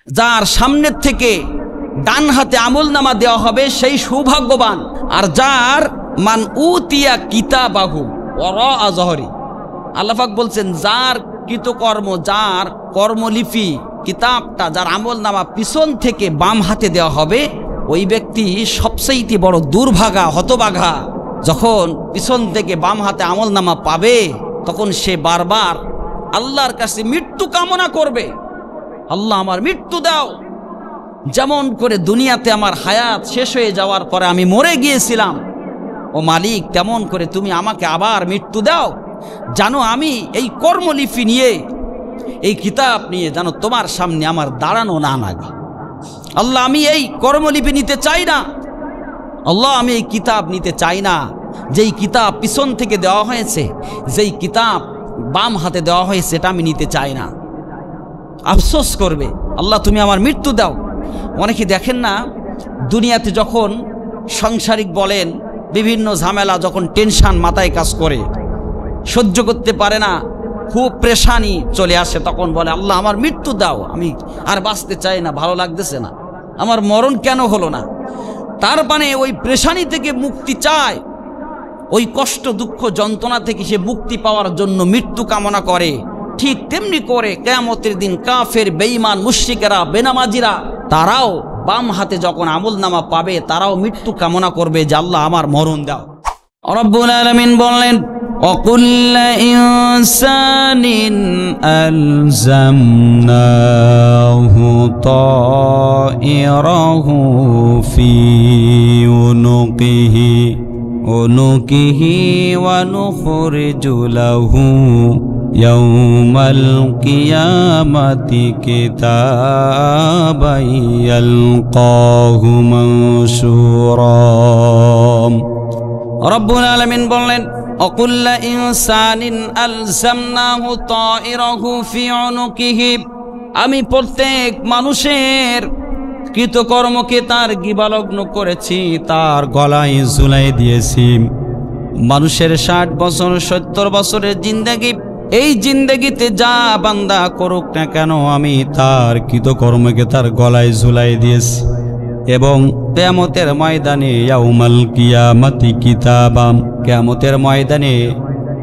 যার সামনের থেকে ডান হাতে আমলনামা দেওয়া হবে সেই সৌভাগ্যবান। আর যার মান উতিয়া কিতাবাহু ওয়ারা যহরি, আল্লাহ পাক বলছেন যার কৃতকর্ম, যার কর্মলিপি কিতাবটা, যার আমলনামা পিছন থেকে বাম হাতে দেওয়া হবে, ওই ব্যক্তি সবচেয়ে বড় দুর্ভাগা, হতভাগা। যখন পিছন থেকে বাম হাতে আমলনামা পাবে তখন সে বারবার আল্লাহর কাছে মৃত্যু কামনা করবে, আল্লাহ আমার মৃত্যু দাও। যেমন করে দুনিয়াতে আমার হায়াত শেষ হয়ে যাওয়ার পরে আমি মরে গিয়েছিলাম, ও মালিক তেমন করে তুমি আমাকে আবার মৃত্যু দাও, জানো আমি এই কর্মলিপি নিয়ে, এই কিতাব নিয়ে যেন তোমার সামনে আমার দাঁড়ানো না লাগে। আল্লাহ আমি এই কর্মলিপি নিতে চাই না, আল্লাহ আমি এই কিতাব নিতে চাই না। যেই কিতাব পিছন থেকে দেওয়া হয়েছে, যেই কিতাব বাম হাতে দেওয়া হয়েছে, এটা আমি নিতে চাই না। আফসোস করবে, আল্লাহ তুমি আমার মৃত্যু দাও। অনেকে দেখেন না, দুনিয়াতে যখন সাংসারিক বলেন বিভিন্ন ঝামেলা, যখন টেনশন মাথায় কাজ করে, সহ্য করতে পারে না, খুব পেরেশানি চলে আসে, তখন বলে আল্লাহ আমার মৃত্যু দাও, আমি আর বাঁচতে চাই না, ভালো লাগতেছে না, আমার মরণ কেন হলো না। তার মানে ওই পেরেশানি থেকে মুক্তি চায়, ওই কষ্ট দুঃখ যন্ত্রণা থেকে সে মুক্তি পাওয়ার জন্য মৃত্যু কামনা করে। ঠিক তেমনি করে কিয়ামতের দিন কাফের, বেঈমান, মুশরিকেরা, বেনামাজিরা, তারাও বাম হাতে যখন আমলনামা পাবে তারাও মৃত্যু কামনা করবে যে আল্লাহ আমার মরণ দাও। রব্বুল আলামিন বললেন ওয়াকুল্লা ইনসানিন আলজামনাহু তাইরাহু ফি উনুকিহি ওয়া নুখরিজু লাহু ইয়াউমাল কিয়ামাতি কিতাবান ইয়ালকাহু মানশুরা। রব্বুল আলামিন বললেন ওয়াকুল্লা ইনসানিন আলজামনাহু তাইরাহু ফি উনুকিহি, আমি প্রত্যেক মানুষের কৃতকর্মকে তার গিবালগ্ন করেছি, তার গলায় ঝুলাই দিয়েছি। মানুষের 60 বছর 70 বছরের জিন্দেগি, এই জিন্দেগিতে যা বান্দা করুক না কেন আমি তার কৃতকর্মকে তার গলায় ঝুলাই দিয়েছি। এবং কিয়ামতের ময়দানে ইয়াউমাল কিয়ামাতি কিতাবাম, কিয়ামতের ময়দানে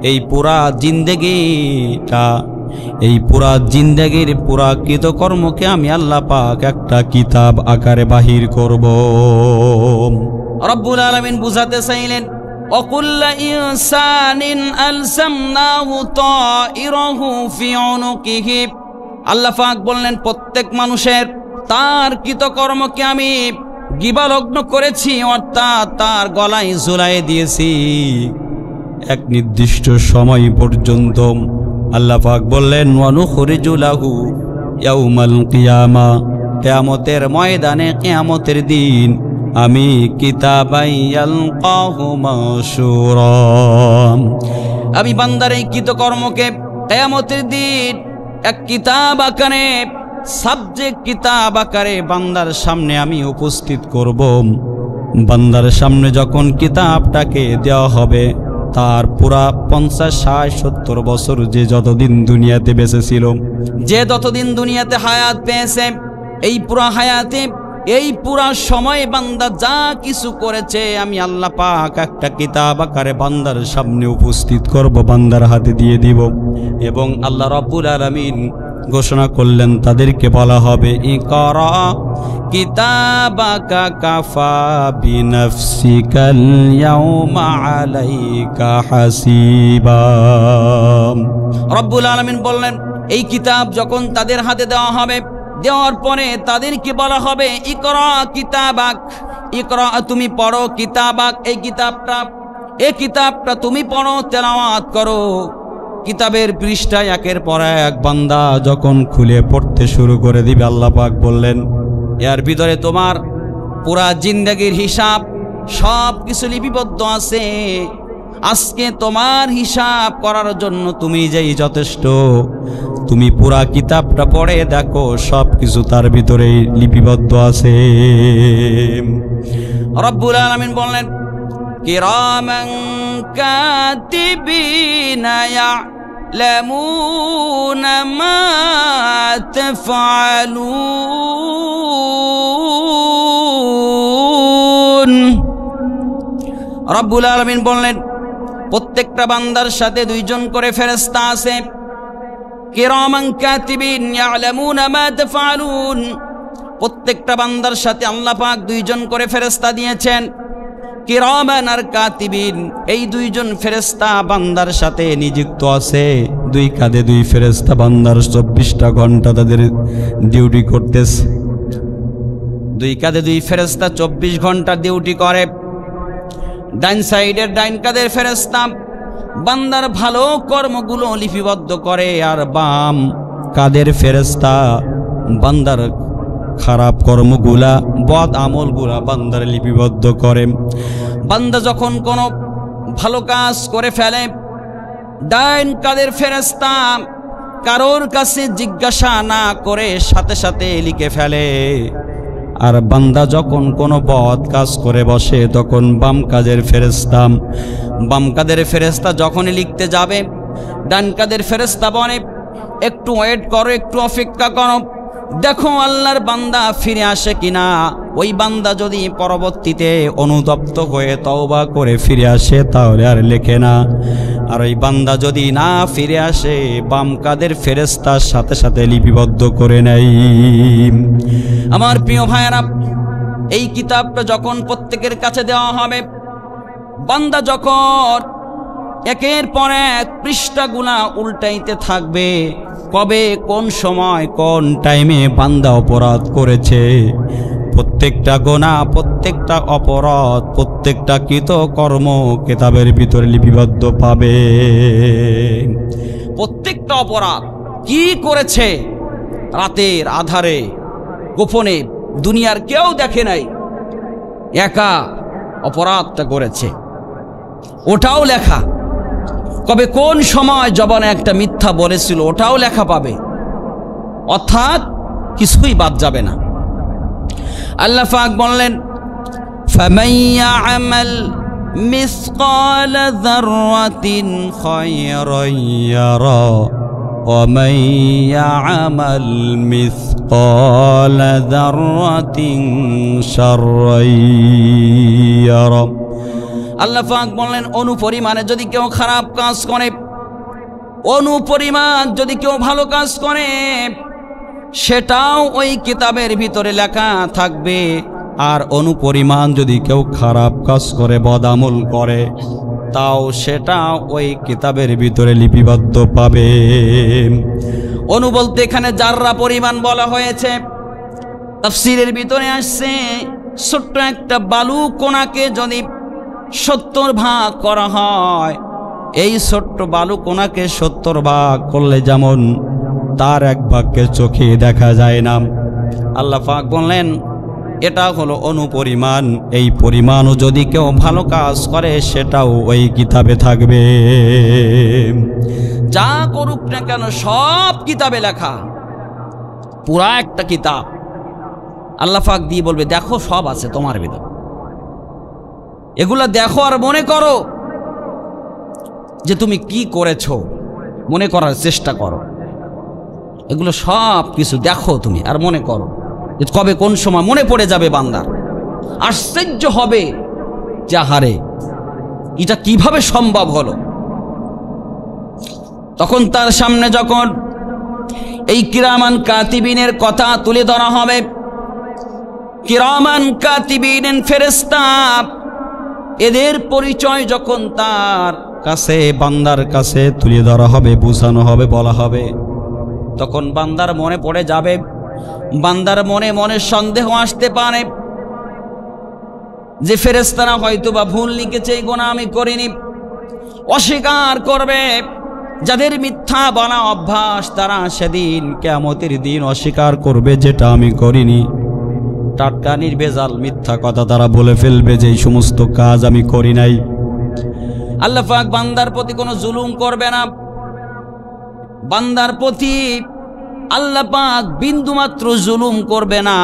এই পুরা জিন্দেগিটা, এই পুরা জিন্দেগির পুরা কৃতকর্মকে আমি আল্লাহ পাক একটা কিতাব আকারে বাহির করব। রব্বুল আলামিন বুঝাতে চাইলেন ওয়াকুল্লা ইনসানিন আলজামনাহু তাইরাহু ফি উনুকিহি, আল্লাহ পাক বললেন প্রত্যেক মানুষের তার কৃতকর্মকে আমি গিবালগ্ন করেছি, অর্থাৎ তার গলায় ঝুলাই দিয়েছি এক নির্দিষ্ট সময় পর্যন্ত। আল্লাহ পাক বললেন ওয়া নুখরিজু লাহু ইয়াউমাল কিয়ামা, কিয়ামতের ময়দানে, কিয়ামতের দিন আমি কিতাবান ইয়ালকাহু মানশুরা, আমি বান্দার এই কৃতকর্মকে কিয়ামতের দিন এক কিতাব আকারে, সাবজেক্ট কিতাব আকারে বান্দার সামনে আমি উপস্থিত করব। বান্দার সামনে যখন কিতাবটাকে দেওয়া হবে, তার পুরা 50, 60, 70 বছর যে যতদিন দুনিয়াতে বেঁচে ছিল, যে যতদিন দুনিয়াতে হায়াত পেয়েছে, এই পুরা হায়াতে, এই পুরা সময় বান্দা যা কিছু করেছে আমি আল্লাহ পাক একটা কিতাব আকারে বান্দার সামনে উপস্থিত করব, বান্দার হাতে দিয়ে দিব। এবং আল্লাহ রাব্বুল আলামিন ঘোষণা করলেন, তাদেরকে বলা হবে ইকরা কিতাবাকা কাফা বিনাফসিকাল ইয়াউমা আলাইকা হাসিবা। রব্বুল আলামিন বললেন এই কিতাব যখন তাদের হাতে দেওয়া হবে, দেওয়ার পরে তাদেরকে বলা হবে ইকরা কিতাবাক, ইকরা তুমি পড়ো, কিতাবাক এই কিতাবটা তুমি পড়ো, তেলাওয়াত করো। কিতাবের পৃষ্ঠায় একের পর এক বান্দা যখন খুলে পড়তে শুরু করে দিবে, আল্লাহ পাক বললেন এর ভিতরে তোমার পুরা জিন্দেগির হিসাব সব কিছু লিপিবদ্ধ আছে। আজকে তোমার হিসাব করার জন্য তুমি যেই যথেষ্ট, তুমি পুরা কিতাবটা পড়ে দেখো, সব কিছু তার ভিতরে লিপিবদ্ধ আছে। রব্বুল আলামিন বললেন কিরামান কাতিবিনা ইয়ালামুনা মা তাফআলুন, রব্বুল আলামিন বললেন প্রত্যেকটা বান্দার সাথে দুইজন করে ফেরেশতা আছে, কিরামান কাতিবিন ইয়ালামুনা মা তাফআলুন। প্রত্যেকটা বান্দার সাথে আল্লাহ পাক দুইজন করে ফেরেশতা দিয়েছেন, কিরামান আর কাতিবিন। এই দুইজন ফেরেশতা বান্দার সাথে নিযুক্ত আছে, দুই কাঁধে দুই ফেরেশতা বান্দার 24টা ঘন্টা তাদের ডিউটি করতেছে। দুই কাঁধে দুই ফেরেশতা 24 ঘন্টা ডিউটি করে। ডাইন সাইডের ডাইন কাঁধের ফেরেশতা বান্দার ভালো কর্মগুলো লিপিবদ্ধ করে, আর বাম কাঁধের ফেরেশতা বান্দার খারাপ কর্মগুলা, বদ আমলগুলা বান্দার লিপিবদ্ধ করে। বান্দা যখন কোনো ভালো কাজ করে ফেলে, ডাইন কাঁধের ফেরেশতা কারোর কাছে জিজ্ঞাসা না করে সাথে সাথে লিখে ফেলে। আর বান্দা যখন কোনো বদ কাজ করে বসে, তখন বাম কাঁধের ফেরেশতা যখনই লিখতে যাবে, ডান কাঁধের ফেরেশতা বলে একটু ওয়েট করো, একটু অপেক্ষা করো, দেখো আল্লাহর বান্দা ফিরে আসে কিনা। ওই বান্দা যদি পরবর্তীতে অনুতপ্ত হয়ে তওবা করে ফিরে আসে তাহলে আর লেখে না। আর ওই বান্দা যদি না ফিরে আসে, বাম কাঁধের ফেরেশতার সাথে সাথে লিপিবদ্ধ করে নেয়। আমার প্রিয় ভাইয়েরা, এই কিতাবটা যখন প্রত্যেকের কাছে দেওয়া হবে, বান্দা যখন একের পর এক পৃষ্ঠাগুলা উল্টাইতে থাকবে, কবে কোন সময় কোন টাইমে বান্দা অপরাধ করেছে, প্রত্যেকটা গুনাহ, প্রত্যেকটা অপরাধ, প্রত্যেকটা কৃত কর্ম কিতাবের ভিতরে লিপিবদ্ধ পাবে। প্রত্যেকটা অপরাধ কি করেছে রাতের আধারে গোপনে, দুনিয়ার কেউ দেখে নাই, একা অপরাধটা করেছে, ওটাও লেখা। কবে কোন সময় জবানে একটা মিথ্যা বলেছিল, ওটাও লেখা পাবে। অর্থাৎ কিছুই বাদ যাবে না। আল্লাহ পাক বললেন, ফামান ইয়া'মাল মিসকালা যাররাতিন খায়রান ইয়ারা ওয়া মান ইয়া'মাল মিসকালা যাররাতিন শাররান ইয়ারা। আল্লাহ পাক বললেন, অনুপরিমাণে যদি কেউ খারাপ কাজ করে, অনুপরিমাণ যদি কেউ ভালো কাজ করে, সেটাও ওই কিতাবের ভিতরে লেখা থাকবে। আর অনুপরিমাণ যদি কেউ খারাপ কাজ করে, বদামল করে, তাও সেটা ওই কিতাবের ভিতরে লিপিবদ্ধ পাবে। অনু বলতে এখানে জাররা পরিমাণ বলা হয়েছে। তাফসীরের ভিতরে আসছে, ছোট্ট একটা বালু কোনাকে যদি 70 ভাগ করা হয়, এই ছোট্ট বালু কোনাকে 70 ভাগ করলে যেমন তার এক ভাগকে চোখে দেখা যায় না, আল্লাহ পাক বললেন এটা হলো অনুপরিমাণ। এই পরিমাণও যদি কেউ ভালো কাজ করে, সেটাও ওই কিতাবে থাকবে। যা করুক না কেন সব কিতাবে লেখা, পুরা একটা কিতাব। আল্লাহ পাক দিয়ে বলবে, দেখো সব আছে তোমার ভিতর, এগুলা দেখো আর মনে করো যে তুমি কি করেছো, মনে করার চেষ্টা করো। এগুলো সব কিছু দেখো তুমি আর মনে করো, যে কবে কোন সময় মনে পড়ে যাবে বান্দার। আশ্চর্য হবে যে হারে এটা কিভাবে সম্ভব হলো। তখন তার সামনে যখন এই কিরামান কাতিবিনের কথা তুলে ধরা হবে, কিরামান কাতিবিন ফেরেশতা, এদের পরিচয় যখন তার কাছে বান্দার কাছে তুলে ধরা হবে, বোঝানো হবে, বলা হবে, তখন বান্দার মনে পড়ে যাবে। বান্দার মনে মনে সন্দেহ আসতে পারে যে ফেরেশতারা হয়তো বা ভুল লিখেছে, এই গুনাহ আমি করিনি। অস্বীকার করবে। যাদের মিথ্যা বলা অভ্যাস, তারা সেদিন কিয়ামতের দিন অস্বীকার করবে যেটা আমি করিনি। টাটকা নির্ভেজাল মিথ্যা কথা তারা বলে ফেলবে যে এই সমস্ত কাজ আমি করি নাই। আল্লাহ পাক বান্দার প্রতি কোনো জুলুম করবে না। বান্দার প্রতি আল্লাহ পাক বিন্দুমাত্র জুলুম করবে না।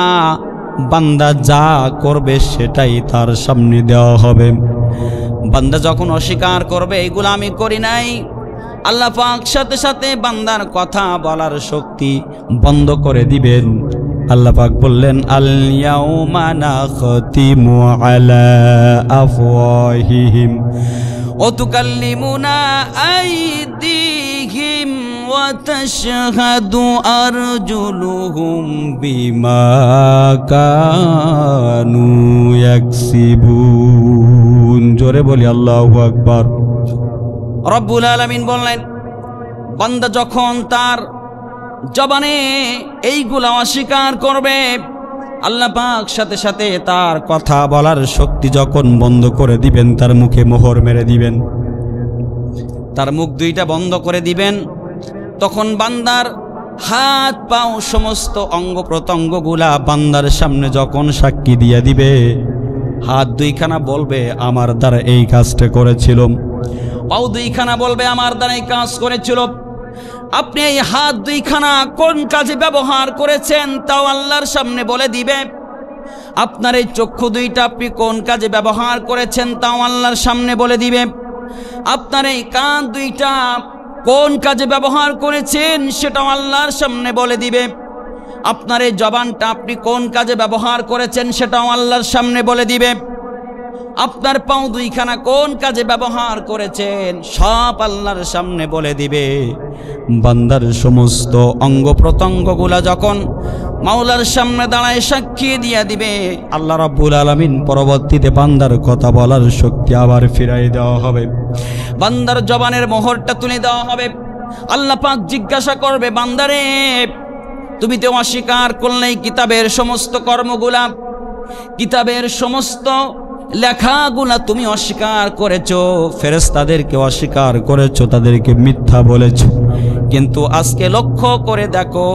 বান্দা যা করবে সেটাই তার সামনে দেওয়া হবে। বান্দা যখন অস্বীকার করবে এগুলো আমি করি নাই, আল্লাহ পাক সাথে সাথে বান্দার কথা বলার শক্তি বন্ধ করে দিবেন। আল্লাহ পাক বললেন আল ইয়াউমা নাখতিমু আলা আফওয়াহিহিম ওয়া তুকাল্লিমুনা আইদিহিম ওয়া তাশহাদু আরজুলুহুম বিমা কানু ইয়াকসিবুন। জোরে বলি আল্লাহু আকবার। রব্বুল আলামিন বললেন, বান্দা যখন তার জবানে এইগুলা অস্বীকার করবে, আল্লাহ পাক সাথে সাথে তার কথা বলার শক্তি যখন বন্ধ করে দিবেন, তার মুখে মোহর মেরে দিবেন, তার মুখ দুইটা বন্ধ করে দিবেন, তখন বান্দার হাত পাও সমস্ত অঙ্গ প্রত্যঙ্গগুলা বান্দার সামনে যখন সাক্ষী দিয়ে দিবে, হাত দুইখানা বলবে আমার দ্বারা এই কাজটা করেছিলাম, পাও দুইখানা বলবে আমার দ্বারা এই কাজ করেছিল। আপনি এই হাত দুইখানা কোন কাজে ব্যবহার করেছেন তাও আল্লাহর সামনে বলে দিবে। আপনার এই চক্ষু দুইটা আপনি কোন কাজে ব্যবহার করেছেন তাও আল্লাহর সামনে বলে দিবে। আপনার এই কান দুইটা কোন কাজে ব্যবহার করেছেন সেটাও আল্লাহর সামনে বলে দিবে। আপনার এই জবানটা আপনি কোন কাজে ব্যবহার করেছেন সেটাও আল্লাহর সামনে বলে দিবে। আপনার পাও দুইখানা কোন কাজে ব্যবহার করেছেন সব আল্লাহর সামনে বলে দিবে। বান্দার সমস্ত অঙ্গ প্রত্যঙ্গগুলা যখন মাওলার সামনে দাঁড়ায় সাক্ষী দিয়া দিবে, আল্লাহ রাব্বুল আলামিন পরবর্তীতে বান্দার কথা বলার শক্তি আবার ফিরাই দেওয়া হবে, বান্দার জবানের মোহরটা তুলে দেওয়া হবে। আল্লাহ পাক জিজ্ঞাসা করবে, বান্দারে তুমি তো অস্বীকার করলে কিতাবের সমস্ত কর্মগুলা, কিতাবের সমস্ত লেখাগুলা তুমি অস্বীকার করেছো, ফেরেশতাদেরকে অস্বীকার করেছো, তাদেরকে মিথ্যা বলেছো। কিন্তু আজকে লক্ষ্য করে দেখো,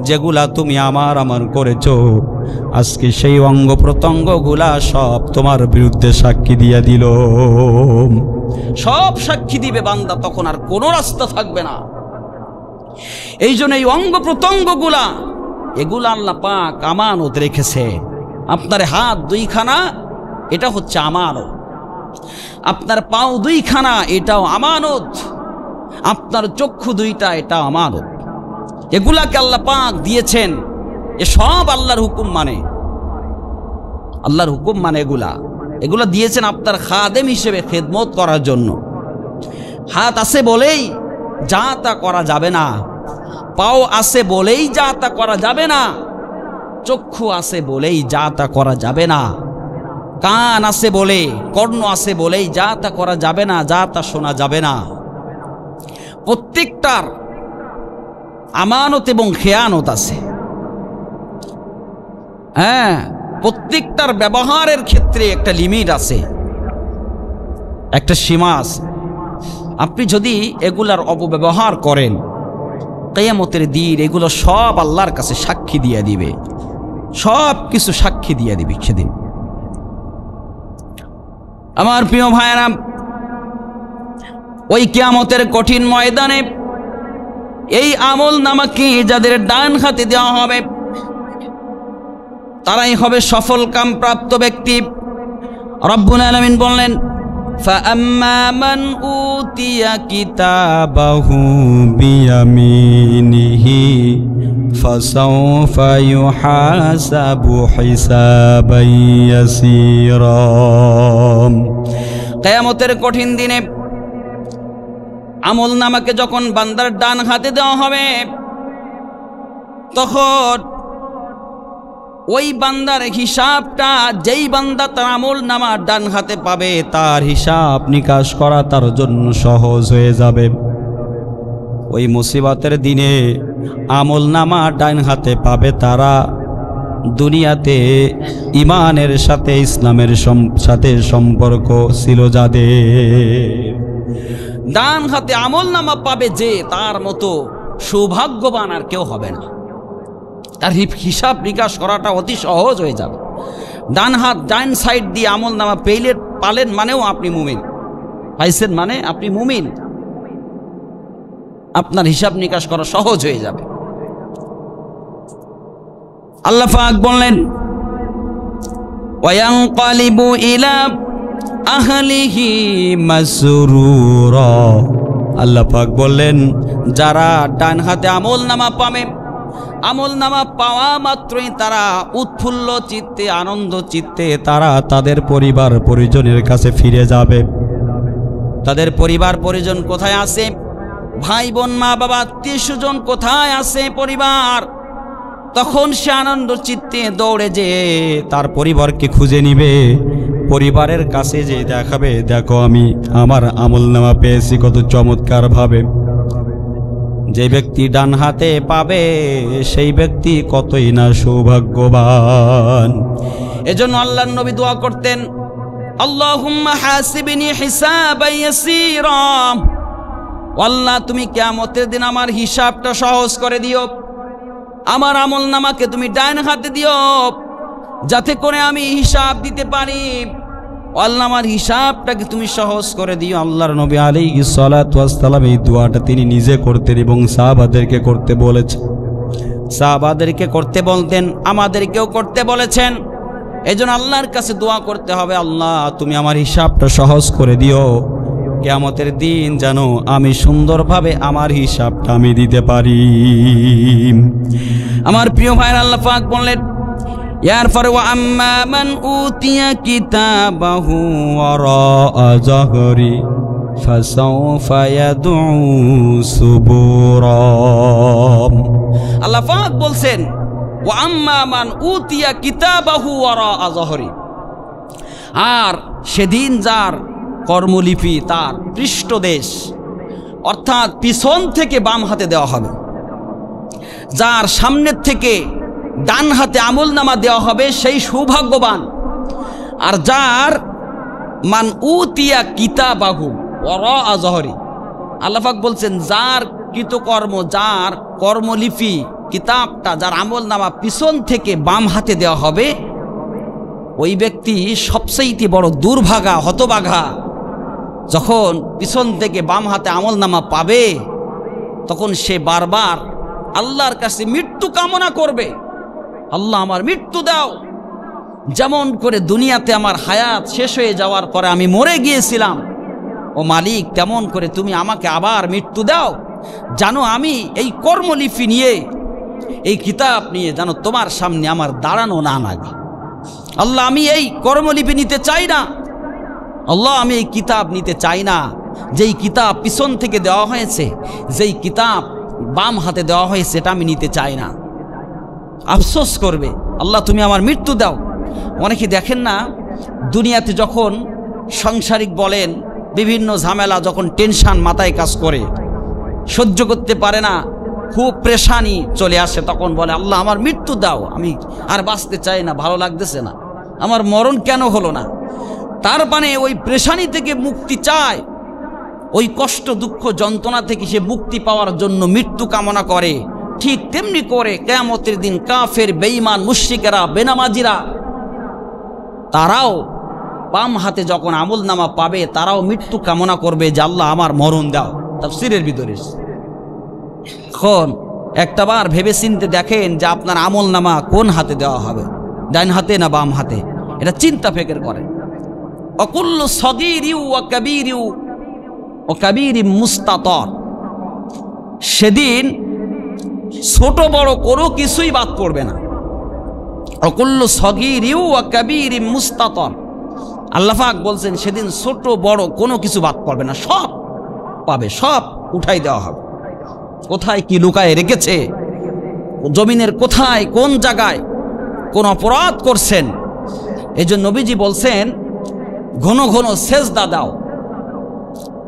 যেগুলা তুমি আমার করেছো, আজকে সেই অঙ্গ প্রত্যঙ্গগুলা সব তোমার বিরুদ্ধে সাক্ষী দিয়ে দিল। সব সাক্ষী দিবে বান্দা, তখন আর কোনো রাস্তা থাকবে না। এই জন্য এই অঙ্গ প্রত্যঙ্গগুলা এগুলা আল্লাহ পাক আমানত রেখেছে। আপনার হাত দুইখানা এটা হচ্ছে আমানত, আপনার পাও দুইখানা এটাও আমানত, আপনার চক্ষু দুইটা এটা আমানত। এগুলাকে আল্লাহ পাক দিয়েছেন, এ সব আল্লাহর হুকুম মানে, আল্লাহর হুকুম মানে এগুলা দিয়েছেন আপনার খাদেম হিসেবে খেদমত করার জন্য। হাত আছে বলেই যা তা করা যাবে না, পাও আছে বলেই যা তা করা যাবে না, চক্ষু আছে বলেই যা তা করা যাবে না, কান আছে বলে, কর্ণ আছে বলেই যা তা করা যাবে না, যা তা শোনা যাবে না। প্রত্যেকটার আমানত এবং খেয়ানত আছে। হ্যাঁ, প্রত্যেকটার ব্যবহারের ক্ষেত্রে একটা লিমিট আছে, একটা সীমা আছে। আপনি যদি এগুলার অপব্যবহার করেন, কিয়ামতের দিন এগুলো সব আল্লাহর কাছে সাক্ষী দিয়ে দিবে, সব কিছু সাক্ষী দিয়ে দিবে সেদিন। আমার প্রিয় ভাইয়েরা, ওই কিয়ামতের কঠিন ময়দানে এই আমল নামাকে যাদের ডান হাতে দেওয়া হবে তারাই হবে সফল কাম প্রাপ্ত ব্যক্তি। রব্বুল আলামিন বললেন, فَأَمَّا مَنْ أُوتِيَ كِتَابَهُ بِيَمِينِهِ فَسَوْفَ يُحَاسَبُ حِسَابًا يَسِيرًا। কিয়ামতের কঠিন দিনে আমল নামাকে যখন বান্দার ডান হাতে দেওয়া হবে, তখন ওই বান্দার হিসাবটা, যেই বান্দা তার আমল নামা ডান হাতে পাবে, তার হিসাব নিকাশ করা তার জন্য সহজ হয়ে যাবে। ওই মুসিবতের দিনে আমল নামা ডান হাতে পাবে তারা দুনিয়াতে ইমানের সাথে, ইসলামের সাথে সম্পর্ক ছিল যাদের। ডান হাতে আমল নামা পাবে যে, তার মতো সৌভাগ্যবান আর কেউ হবে না। তার হিসাব নিকাশ করাটা অতি সহজ হয়ে যাবে। ডান হাত, ডান সাইড দিয়ে আমল নামা পালেন মানেও আপনি মুমিন, পাইছেন মানে আপনি মুমিন, আপনার হিসাব নিকাশ করা সহজ হয়ে যাবে। আল্লাহ পাক বললেন, ওয়ায়ানকালিবু ইলা আহলিহি মাসরুরা। আল্লাহ পাক বললেন, যারা ডান হাতে আমল নামা পাবে আমল নামা পাওয়া মাত্রই তারা উৎফুল্ল চিত্তে, আনন্দ চিত্তে তারা তাদের পরিবার পরিজনের কাছে ফিরে যাবে। তাদের পরিবার পরিজন কোথায় আছে? ভাই বোন, মা বাবা, আত্মীয় স্বজন কোথায় আছে? পরিবার। তখন সে আনন্দ চিত্তে দৌড়ে যে তার পরিবারকে খুঁজে নিবে, পরিবারের কাছে যে দেখাবে, দেখো আমি আমার আমলনামা পেয়েছি কত চমৎকার ভাবে। যে ব্যক্তি ডান হাতে পাবে সেই ব্যক্তি কতই না সৌভাগ্যবান। এজন্য আল্লাহর নবী দোয়া করতেন, আল্লাহুম্মা হাসিবনি হিসাবান ইয়াসীরা। আল্লাহ, তুমি কিয়ামতের দিন আমার হিসাবটা সহজ করে দিও, আমার আমলনামাকে তুমি ডান হাতে দিও, যাতে করে আমি হিসাব দিতে পারি। আল্লাহ, আমার হিসাবটাকে তুমি সহজ করে দিও। আল্লাহর নবী আলাইহিস সালাতু ওয়াস সালাম এই দোয়াটা তিনি নিজে করতেন এবং সাহাবাদেরকে করতে বলেছেন। সাহাবাদেরকে করতে বলতেন, আমাদেরকেও করতে বলেছেন। এজন্য আল্লাহর কাছে দোয়া করতে হবে, আল্লাহ তুমি আমার হিসাবটা সহজ করে দিও, কিয়ামতের দিন যেন আমি সুন্দরভাবে আমার হিসাবটা আমি দিতে পারি। আমার প্রিয় ভাইরা, আল্লাহ পাক বললেন এরপরে, ওয়া আম্মা মান উতিয়া কিতাবাহু ওয়ারাআ যাহরি ফাসাউফা ইয়াদউ সুবুরা। আল্লাহ পাক বলছেন, ওয়া আম্মা মান উতিয়া কিতাবাহু ওয়ারাআ যাহরি, আর সেদিন যার কর্মলিপি তার পৃষ্ঠদেশ অর্থাৎ পিছন থেকে বাম হাতে দেওয়া হবে, যার সামনের থেকে ডান হাতে আমলনামা দেওয়া হবে সেই সৌভাগ্যবান। আর যার মান উতিয়া কিতাবাহু ওয়ারাআ যাহরি, আল্লাহ পাক বলছেন যার কৃতকর্ম, যার কর্মলিপি কিতাবটা, যার আমলনামা পিছন থেকে বাম হাতে দেওয়া হবে, ওই ব্যক্তি সবচেয়ে বড় দুর্ভাগা, হতভাগা। যখন পিছন থেকে বাম হাতে আমলনামা পাবে তখন সে বারবার আল্লাহর কাছে মৃত্যু কামনা করবে, আল্লাহ আমার মৃত্যু দাও, যেমন করে দুনিয়াতে আমার হায়াত শেষ হয়ে যাওয়ার পরে আমি মরে গিয়েছিলাম, ও মালিক তেমন করে তুমি আমাকে আবার মৃত্যু দাও, জানো আমি এই কর্মলিপি নিয়ে, এই কিতাব নিয়ে যেন তোমার সামনে আমার দাঁড়ানো না লাগে। আল্লাহ, আমি এই কর্মলিপি নিতে চাই না, আল্লাহ আমি এই কিতাব নিতে চাই না, যেই কিতাব পিছন থেকে দেওয়া হয়েছে, যেই কিতাব বাম হাতে দেওয়া হয়েছে, এটা আমি নিতে চাই না। আফসোস করবে, আল্লাহ তুমি আমার মৃত্যু দাও। অনেকে দেখেন না, দুনিয়াতে যখন সাংসারিক বলেন বিভিন্ন ঝামেলা, যখন টেনশন মাথায় কাজ করে, সহ্য করতে পারে না, খুব পেরেশানি চলে আসে, তখন বলে আল্লাহ আমার মৃত্যু দাও, আমি আর বাঁচতে চাই না, ভালো লাগতেছে না, আমার মরণ কেন হলো না। তার মানে ওই পেরেশানি থেকে মুক্তি চায়, ওই কষ্ট দুঃখ যন্ত্রণা থেকে সে মুক্তি পাওয়ার জন্য মৃত্যু কামনা করে। ঠিক তেমনি করে কিয়ামতের দিন কাফের, বেঈমান, মুশরিকেরা, বেনামাজিরা, তারাও বাম হাতে যখন আমলনামা পাবে তারাও মৃত্যু কামনা করবে যে আল্লাহ আমার মরণ দাও। তাফসীরের ভিতরে এখন একটাবার ভেবে চিন্তে দেখেন যে আপনার আমলনামা কোন হাতে দেওয়া হবে, ডান হাতে না বাম হাতে, এটা চিন্তা ফিকির করেন। অকুল্লু সগীরিউ ওয়া কাবীরিউ ওয়া কাবীরিম মুস্তাতর, সেদিন ছোট বড় কোনো কিছুই বাদ পড়বে না। অকুল্লু সগীরিউ ওয়া কাবীরিম মুস্তাতর, আল্লাহ পাক বলছেন সেদিন ছোট বড় কোনো কিছু বাদ পড়বে না, সব পাবে, সব উঠাই দেওয়া হবে। কোথায় কি লুকায় রেখেছে, জমিনের কোথায় কোন জায়গায় কোন অপরাধ করছেন, এই জন্য নবীজি বলছেন ঘন ঘন সেজদা দাও।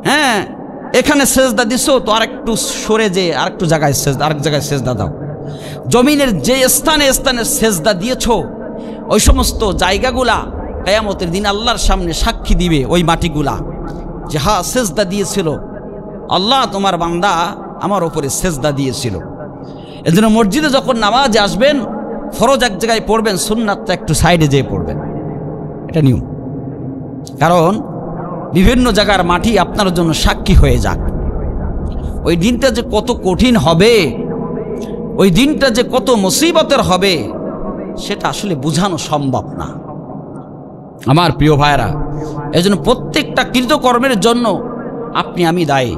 হ্যাঁ, এখানে সেজদা দিছো তো আরেকটু সরে যে আরেকটু জায়গায় সেজদা, আরেক জায়গায় সেজদা দাও। জমিনের যে স্থানে স্থানে সেজদা দিয়েছো ওই সমস্ত জায়গাগুলা কিয়ামতের দিন আল্লাহর সামনে সাক্ষী দিবে ওই মাটিগুলা যে হ্যাঁ সেজদা দিয়েছিল, আল্লাহ তোমার বান্দা আমার ওপরে সেজদা দিয়েছিল। এজন্য মসজিদে যখন নামাজে আসবেন, ফরজ এক জায়গায় পড়বেন, সুন্নাতটা একটু সাইডে যেয়ে পড়বেন, এটা নিয়ম। কারণ বিভিন্ন জায়গার মাটি আপনার জন্য সাক্ষী হয়ে যাক। ওই দিনটা যে কত কঠিন হবে, ওই দিনটা যে কত মুসিবতের হবে, সেটা আসলে বোঝানো সম্ভব না আমার প্রিয় ভাইরা। এজন্য প্রত্যেকটা কৃতকর্মের জন্য আপনি আমি দায়ী।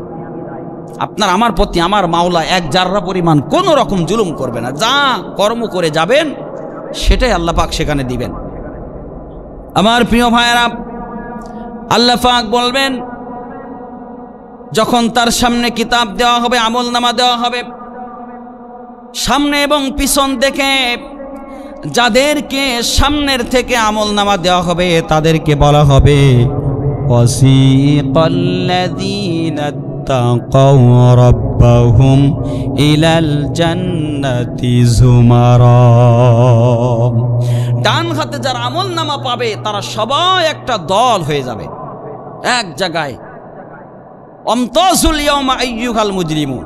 আপনার আমার প্রতি আমার মাওলা এক জাররা পরিমাণ কোনো রকম জুলুম করবে না। যা কর্ম করে যাবেন সেটাই আল্লাহ পাক সেখানে দিবেন। আমার প্রিয় ভাইয়েরা, আল্লাহ পাক বলবেন যখন তার সামনে কিতাব দেওয়া হবে, আমল নামা দেওয়া হবে, সামনে এবং পিছন দেখে যাদেরকে সামনের থেকে আমল নামা দেওয়া হবে তাদেরকে বলা হবে ওয়াসিকাল্লাযীনা তাকাউ রাব্বাহুম ইলাল জান্নাতি যুমারা। ডান হাতে যারা আমল নামা পাবে তারা সবাই একটা দল হয়ে যাবে এক জায়গায়। আমতাজুল ইয়াওমা আইয়ুহাল মুজরিমুন,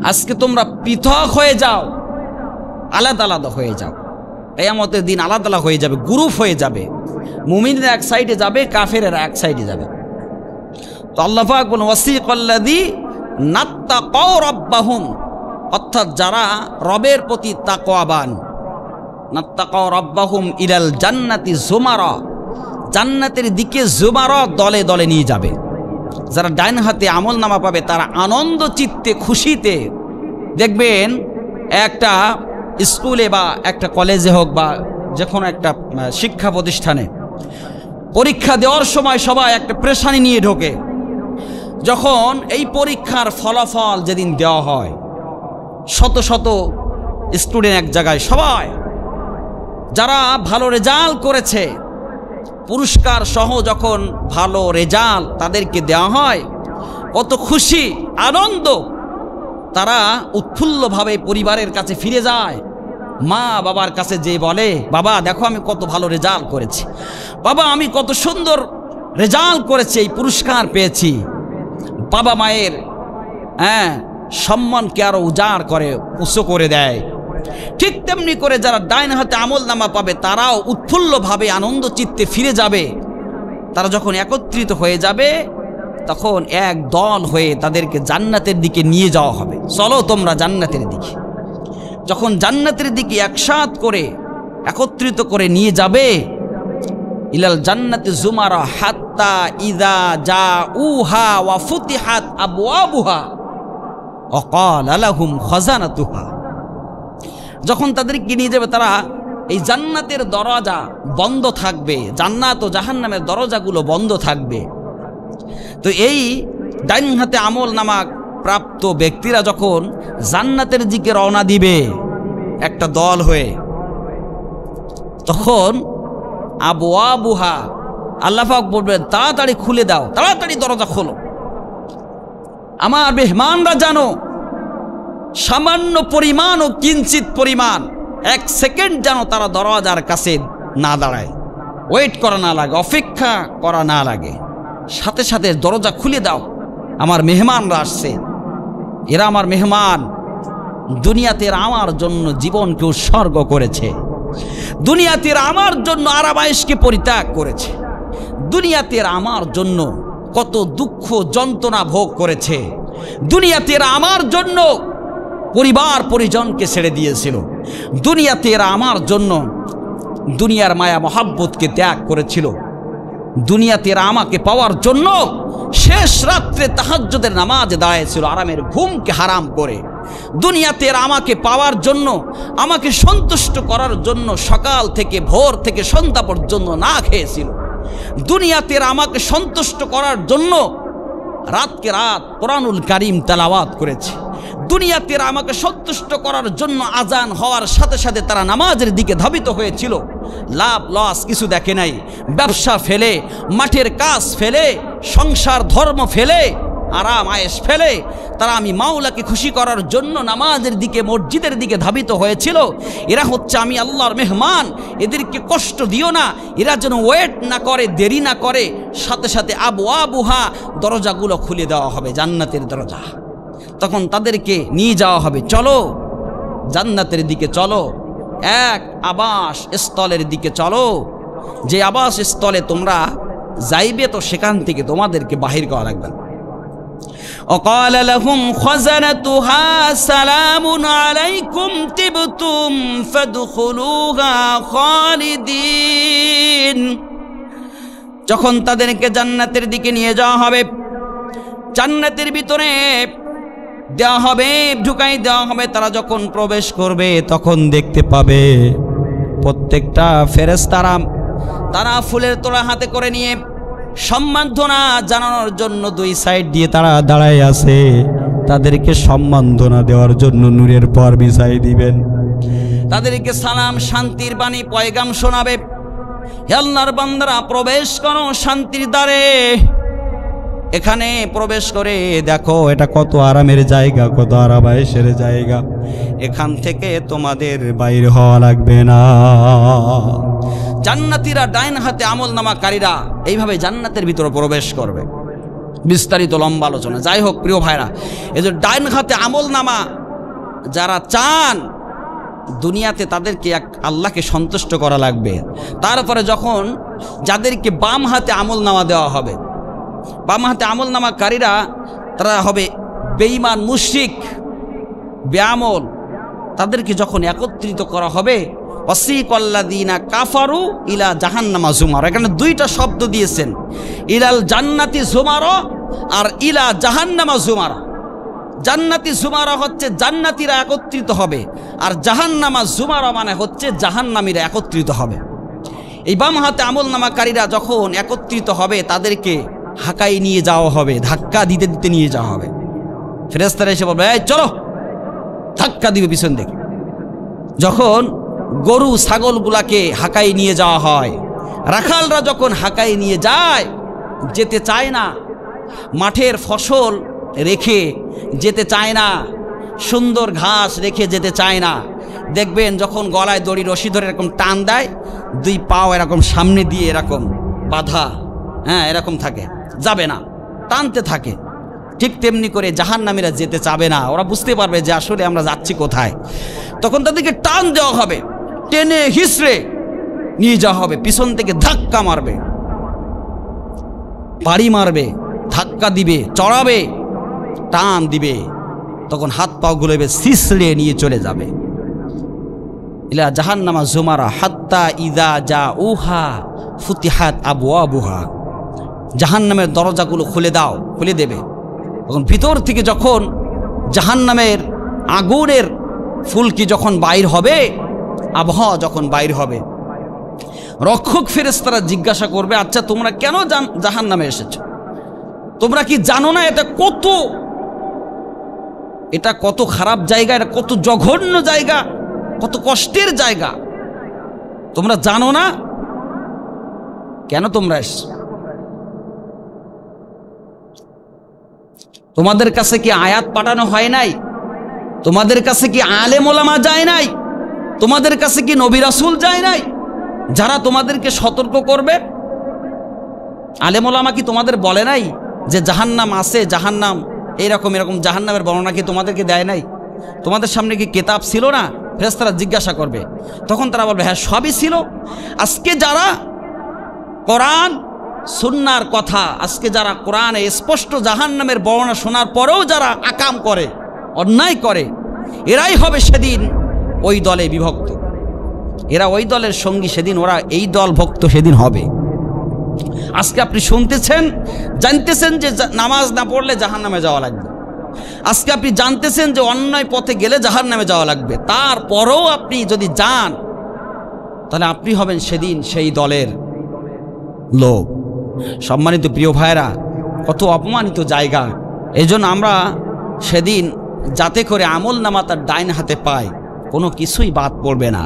আজকে তোমরা পৃথক হয়ে যাও, আলাদা আলাদা হয়ে যাও। কিয়ামতের দিন আলাদা আলাদা হয়ে যাবে, গ্রুপ হয়ে যাবে। মুমিনরা এক সাইডে যাবে, কাফেরেরা এক সাইডে যাবে। তো আল্লাহ পাক বলেন ওয়াসিকাল্লাযীনা তাকাউ রাব্বাহুম, অর্থাৎ যারা রবের প্রতি তাকওয়াবান, নাত্তাকাউ রাব্বাহুম ইলাল জান্নাতি যুমারা, জান্নাতের দিকে যুমারা দলে দলে নিয়ে যাবে। যারা ডাইন হাতে আমল নামা পাবে তারা আনন্দ চিত্তে খুশিতে, দেখবেন একটা স্কুলে বা একটা কলেজে হোক বা যে কোনো একটা শিক্ষা প্রতিষ্ঠানে পরীক্ষা দেওয়ার সময় সবাই একটা প্রেশানি নিয়ে ঢোকে। যখন এই পরীক্ষার ফলাফল যেদিন দেওয়া হয়, শত শত স্টুডেন্ট এক জায়গায়, সবাই যারা ভালো রেজাল্ট করেছে পুরস্কার সহ যখন ভালো রেজাল্ট তাদেরকে দেওয়া হয়, কত খুশি আনন্দ, তারা উৎফুল্লভাবে পরিবারের কাছে ফিরে যায়। মা বাবার কাছে যে বলে, বাবা দেখো আমি কত ভালো রেজাল্ট করেছি, বাবা আমি কত সুন্দর রেজাল্ট করেছি, এই পুরস্কার পেয়েছি। বাবা মায়ের সম্মানকে আরো উজাড় করে, উঁচু করে দেয়। ঠিক তেমনি করে যারা ডাইন হাতে আমল নামা পাবে তারাও উৎফুল্লভাবে আনন্দ চিত্তে ফিরে যাবে। তারা যখন একত্রিত হয়ে যাবে তখন এক দল হয়ে তাদেরকে জান্নাতের দিকে নিয়ে যাওয়া হবে। চলো তোমরা জান্নাতের দিকে। যখন জান্নাতের দিকে একসাথ করে একত্রিত করে নিয়ে যাবে, ইলাল জান্নাতি যুমারা হাত্তা ইযা জাউহা ওয়া ফুতিহাত আবওয়াবুহা ওয়া ক্বালা লাহুম খাজানাতুহা, যখন তাদেরকে নিয়ে যাবে তারা এই জান্নাতের দরজা বন্ধ থাকবে, জান্নাত ও জাহান্নামের দরজাগুলো বন্ধ থাকবে। তো এই ডাইন হাতে আমল নামা প্রাপ্ত ব্যক্তিরা যখন জান্নাতের দিকে রওনা দিবে একটা দল হয়ে, তখন আবওয়াবুহা আল্লাহ পাক বলবেন তাড়াতাড়ি খুলে দাও, তাড়াতাড়ি দরজা খোলো। আমার মেহমানরা জানো সামান্য পরিমাণ ও কিঞ্চিত পরিমাণ এক সেকেন্ড যেন তারা দরজার কাছে না দাঁড়ায়, ওয়েট করা না লাগে, অপেক্ষা করা না লাগে, সাথে সাথে দরজা খুলে দাও। আমার মেহমানরা আসছে, এরা আমার মেহমান, দুনিয়াতে আমার জন্য জীবনকে উৎসর্গ করেছে, দুনিয়াতে আমার জন্য আরামায়েশকে পরিত্যাগ করেছে, দুনিয়াতে আমার জন্য কত দুঃখ যন্ত্রণা ভোগ করেছে, দুনিয়াতে আমার জন্য পরিবার পরিজনকে ছেড়ে দিয়েছিল, দুনিয়াতে এরা আমার জন্য দুনিয়ার মায়া মহাব্বতকে ত্যাগ করেছিল, দুনিয়াতে এরা আমাকে পাওয়ার জন্য শেষ রাত্রে তাহাজ্জুদের নামাজে দাঁড়িয়েছিল আরামের ঘুমকে হারাম করে, দুনিয়াতে এরা আমাকে পাওয়ার জন্য, আমাকে সন্তুষ্ট করার জন্য সকাল থেকে ভোর থেকে সন্ধ্যা পর্যন্ত না খেয়েছিল, দুনিয়াতে এরা আমাকে সন্তুষ্ট করার জন্য রাতকে রাত কোরআনুল কারীম তেলাওয়াত করেছে, দুনিয়াতে আমাকে সন্তুষ্ট করার জন্য আজান হওয়ার সাথে সাথে তারা নামাজের দিকে ধাবিত হয়েছিল। লাভ লস কিছু দেখে নাই, ব্যবসা ফেলে, মাঠের কাজ ফেলে, সংসার ধর্ম ফেলে, আরাম আয়েশ ফেলে তারা আমি মাওলাকে খুশি করার জন্য নামাজের দিকে মসজিদের দিকে ধাবিত হয়েছিল। এরা হচ্ছে আমি আল্লাহর মেহমান, এদেরকে কষ্ট দিও না, এরা যেন ওয়েট না করে, দেরি না করে, সাথে সাথে আবওয়াবুহা দরজাগুলো খুলে দেওয়া হবে, জান্নাতের দরজা। তখন তাদেরকে নিয়ে যাওয়া হবে, চলো জান্নাতের দিকে চলো, এক আবাস স্থলের দিকে চলো, যে আবাস স্থলে তোমরা যাইবে তো সেখান থেকে তোমাদেরকে বাহির করা লাগবে। وقال لهم خزنتها سلام عليكم طبتم فادخلوها خالدين। যখন তাদেরকে জান্নাতের দিকে নিয়ে যাওয়া হবে জান্নাতের ভিতরে দেওয়া হবে, ঢুকাই দেওয়া হবে। তারা যখন প্রবেশ করবে তখন দেখতে পাবে প্রত্যেকটা ফেরেশতারা তারা ফুলের তোড়া হাতে করে নিয়ে সম্মাননা জানানোর জন্য দুই সাইড দিয়ে তারা দাঁড়ায় আছে। তাদেরকে সম্মাননা দেওয়ার জন্য নূরের পর বিছাই দিবেন, তাদেরকে সালাম শান্তির বাণী পয়গাম শোনাবে। হে আল্লাহর বান্দারা, প্রবেশ করো শান্তির দ্বারে। এখানে প্রবেশ করে দেখো এটা কত আরামের জায়গা, কত আরামায়েশের জায়গা। এখান থেকে তোমাদের বাইরে হওয়া লাগবে না। জান্নাতীরা ডাইন হাতে আমলনামাকারীরা এইভাবে জান্নাতের ভিতরে প্রবেশ করবে। বিস্তারিত লম্বা আলোচনা। যাই হোক প্রিয় ভাইরা, এই যে ডাইন হাতে আমলনামা যারা চান দুনিয়াতে, তাদেরকে এক আল্লাহকে সন্তুষ্ট করা লাগবে। তারপরে যখন যাদেরকে বাম হাতে আমলনামা দেওয়া হবে, বাম হাতে আমলনামাকারীরা তারা হবে বেঈমান, মুশরিক, বেআমল। তাদেরকে যখন একত্রিত করা হবে, ওয়াসিকাল্লাযীনা কাফারু ইলা জাহান্নামা যুমার। এখানে দুইটা শব্দ দিয়েছেন, ইলাল জান্নাতি যুমারা আর ইলা জাহান্নামা যুমারা। জান্নাতি যুমারা হচ্ছে জান্নাতীরা একত্রিত হবে, আর জাহান্নামা যুমারা মানে হচ্ছে জাহান্নামীরা একত্রিত হবে। এই বাম হাতে আমলনামাকারীরা যখন একত্রিত হবে তাদেরকে হাঁকাই নিয়ে যাওয়া হবে, ধাক্কা দিতে দিতে নিয়ে যাওয়া হবে। ফেরেশতারা এসে বলবে, এই চলো, ধাক্কা দিবে পিছন থেকে। যখন গরু ছাগলগুলাকে হাঁকাই নিয়ে যাওয়া হয়, রাখালরা যখন হাঁকাই নিয়ে যায়, যেতে চায় না, মাঠের ফসল রেখে যেতে চায় না, সুন্দর ঘাস রেখে যেতে চায় না। দেখবেন যখন গলায় দড়ি রশি ধরে এরকম টান দেয়, দুই পাও এরকম সামনে দিয়ে এরকম বাঁধা, হ্যাঁ এরকম থাকে, যাবে না, টানতে থাকে। ঠিক তেমনি করে জাহান্নামীরা যেতে চাবে না। ওরা বুঝতে পারবে যে আসলে আমরা যাচ্ছি কোথায়, তখন তাদেরকে টান দেওয়া হবে, টেনে হিসড়ে নিয়ে যাওয়া হবে, পিছন থেকে ধাক্কা মারবে, বাড়ি মারবে, ধাক্কা দিবে, চড়াবে, টান দিবে, তখন হাত পাও গুলোবে, শিসড়ে নিয়ে চলে যাবে। ইলা জাহান্নামা যুমারা হাত্তা ইযা জাউহা ফুতিহাত আবওয়াবুহা। জাহান্নামের দরজাগুলো খুলে দাও, খুলে দেবে। তখন ভিতর থেকে যখন জাহান্নামের আগুনের ফুলকি যখন বাইর হবে, আবহাওয়া যখন বাইর হবে, রক্ষক ফেরেশতারা জিজ্ঞাসা করবে, আচ্ছা তোমরা কেন জাহান্নামে এসেছো? তোমরা কি জানো না এটা কত খারাপ জায়গা, এটা কত জঘন্য জায়গা, কত কষ্টের জায়গা? তোমরা জানো না? কেন তোমরা এসছো? তোমাদের কাছে কি আয়াত পাঠানো হয় নাই? তোমাদের কাছে কি আলেম ওলামা যায় নাই? তোমাদের কাছে কি নবী রাসূল যায় নাই যারা তোমাদেরকে সতর্ক করবে? আলেম ওলামা কি তোমাদের বলে নাই যে জাহান্নাম আছে, জাহান্নাম এরকম এরকম, জাহান্নামের বর্ণনা কি তোমাদেরকে দেয় নাই? তোমাদের সামনে কি কিতাব ছিল না? ফেরেশতারা জিজ্ঞাসা করবে, তখন তারা বলবে হ্যাঁ সবই ছিল। আজকে যারা কোরআন সুন্নাহর কথা, আজকে যারা কোরআনে স্পষ্ট জাহান্নামের বর্ণনা শোনার পরেও যারা আকাম করে, অন্যায় করে, এরাই হবে সেদিন ওই দলে বিভক্ত। এরা ওই দলের সঙ্গী সেদিন, ওরা এই দল ভক্ত সেদিন হবে। আজকে আপনি শুনতেছেন, জানতেছেন যে নামাজ না পড়লে জাহান্নামে যাওয়া লাগবে। আজকে আপনি জানতেছেন যে অন্যায় পথে গেলে জাহান্নামে যাওয়া লাগবে। তারপরেও আপনি যদি যান, তাহলে আপনি হবেন সেদিন সেই দলের লোক। সম্মানিত প্রিয় ভাইরা, কত অপমানিত জায়গা। এই জন্য আমরা সেদিন যাতে করে আমল নামা তার ডাইন হাতে পায়, কোনো কিছুই বাদ পড়বে না।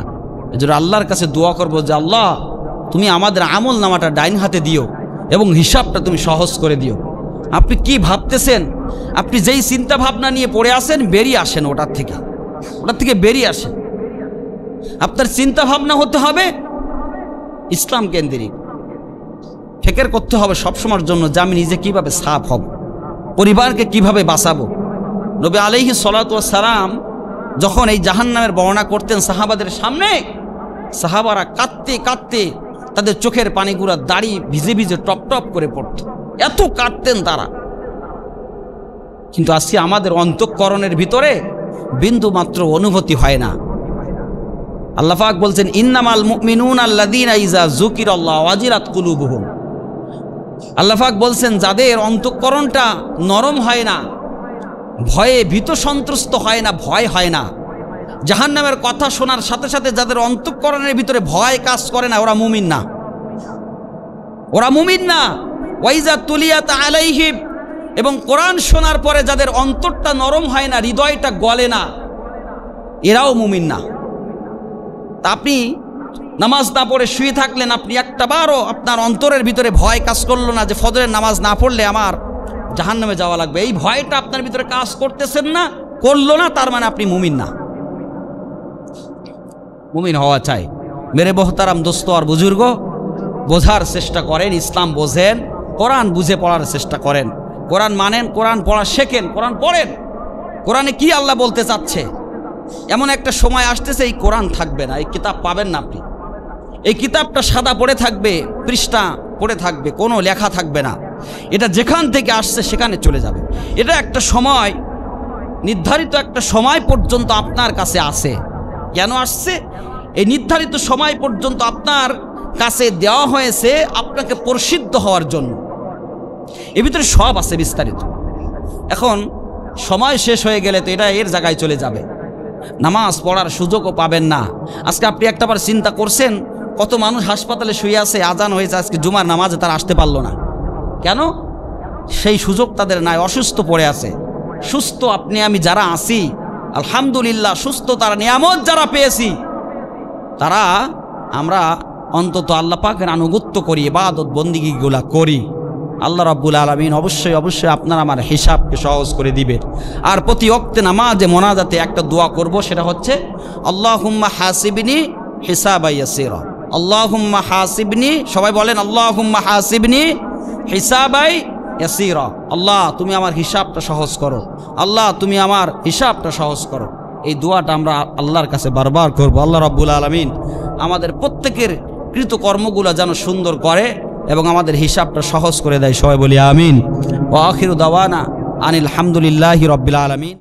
এই জন্য আল্লাহর কাছে দোয়া করবো যে আল্লাহ তুমি আমাদের আমল নামাটা ডাইন হাতে দিও এবং হিসাবটা তুমি সহজ করে দিও। আপনি কি ভাবতেছেন, আপনি যেই চিন্তা ভাবনা নিয়ে পড়ে আসেন, বেরিয়ে আসেন ওটার থেকে বেরিয়ে আসেন। আপনার চিন্তা ভাবনা হতে হবে ইসলাম কেন্দ্রিক। ফিকির করতে হবে সবসময়ের জন্য যে আমি নিজে কিভাবে সাফ হব, পরিবারকে কিভাবে বাঁচাবো। নবী আলাইহিস সালাতু ওয়াস সালাম যখন এই জাহান্নামের বর্ণনা করতেন সাহাবাদের সামনে, সাহাবারা কাঁদতে কাঁদতে তাদের চোখের পানিগুলা দাড়ি ভিজে ভিজে টপ টপ করে পড়ত, এত কাঁদতেন তারা। কিন্তু আজকে আমাদের অন্তঃকরণের ভিতরে বিন্দু মাত্র অনুভূতি হয় না। আল্লাহ পাক বলছেন ইন্নামাল মুমিনুনা আল্লাযীনা ইযা যুকিরাল্লাহু ওয়াজিলাত কুলুবুহুম। আল্লাহ পাক বলছেন যাদের অন্তঃকরণটা নরম হয় না, ভয়ে ভীত সন্ত্রস্ত হয় না, ভয় হয় না, জাহান্নামের কথা শোনার সাথে সাথে যাদের অন্তঃকরণের ভিতরে ভয় কাজ করে না, ওরা মুমিন না, ওরা মুমিন না। ওয়াইজা তুলিয়াত আলাইহিম, এবং কোরআন শোনার পরে যাদের অন্তরটা নরম হয় না, হৃদয়টা গলে না, এরাও মুমিন না। তা আপনি নামাজ না পড়ে শুয়ে থাকলেন, আপনি একটাবারও আপনার অন্তরের ভিতরে ভয় কাজ করলো না যে ফজরের নামাজ না পড়লে আমার জাহান্নামে যাওয়া লাগবে, এই ভয়টা আপনার ভিতরে কাজ করতেছেন না, করলো না, তার মানে আপনি মুমিন না। মুমিন হওয়া চাই। মেরে মোহতারাম দোস্ত আর বুজুর্গ, বোঝার চেষ্টা করেন, ইসলাম বোঝেন, কোরআন বুঝে পড়ার চেষ্টা করেন, কোরআন মানেন, কোরআন পড়া শেখেন, কোরআন পড়েন। কোরআনে কি আল্লাহ বলতে চাচ্ছে? এমন একটা সময় আসতেছে এই কোরআন থাকবে না, এই কিতাব পাবেন না আপনি। এই কিতাবটা সাদা পড়ে থাকবে, পৃষ্ঠা পড়ে থাকবে, কোনো লেখা থাকবে না। এটা যেখান থেকে আসছে সেখানে চলে যাবে। এটা একটা সময়, নির্ধারিত একটা সময় পর্যন্ত আপনার কাছে আসে। কেন আসছে? এই নির্ধারিত সময় পর্যন্ত আপনার কাছে দেওয়া হয়েছে আপনাকে প্রসিদ্ধ হওয়ার জন্য। এর ভিতরে সব আছে বিস্তারিত। এখন সময় শেষ হয়ে গেলে তো এটা এর জায়গায় চলে যাবে, নামাজ পড়ার সুযোগও পাবেন না। আজকে আপনি একটাবার চিন্তা করছেন, কত মানুষ হাসপাতালে শুয়ে আছে, আজান হয়েছে, আজকে জুমার নামাজে তারা আসতে পারলো না। কেন? সেই সুযোগ তাদের নাই, অসুস্থ পড়ে আছে। সুস্থ আপনি আমি যারা আছি, আলহামদুলিল্লাহ, সুস্থ তারা নিয়ামত যারা পেয়েছি, তারা আমরা অন্তত আল্লাহ পাকের আনুগত্য করি, ইবাদত বন্দিগিগুলা করি। আল্লাহ রাব্বুল আলামিন অবশ্যই অবশ্যই আপনার আমার হিসাবকে সহজ করে দিবে। আর প্রতি ওয়াক্তে নামাজে মোনাজাতে একটা দোয়া করব, সেটা হচ্ছে আল্লাহুম্মা হাসিবনি হিসাবান ইয়াসীরা। আল্লাহুম্মা হাসিবনি, সবাই বলেন আল্লাহুম্মা হাসিবনি হিসাবান ইয়াসীরা। আল্লাহ তুমি আমার হিসাবটা সহজ করো, আল্লাহ তুমি আমার হিসাবটা সহজ করো। এই দোয়াটা আমরা আল্লাহর কাছে বারবার করব। আল্লাহ রাব্বুল আলামিন আমাদের প্রত্যেকের কৃতকর্মগুলো যেন সুন্দর করে এবং আমাদের হিসাবটা সহজ করে দেয়। সবাই বলি আমিন। ওয়া আখিরু দাওয়ানা আনিল হামদুলিল্লাহি রাব্বিল আলামিন।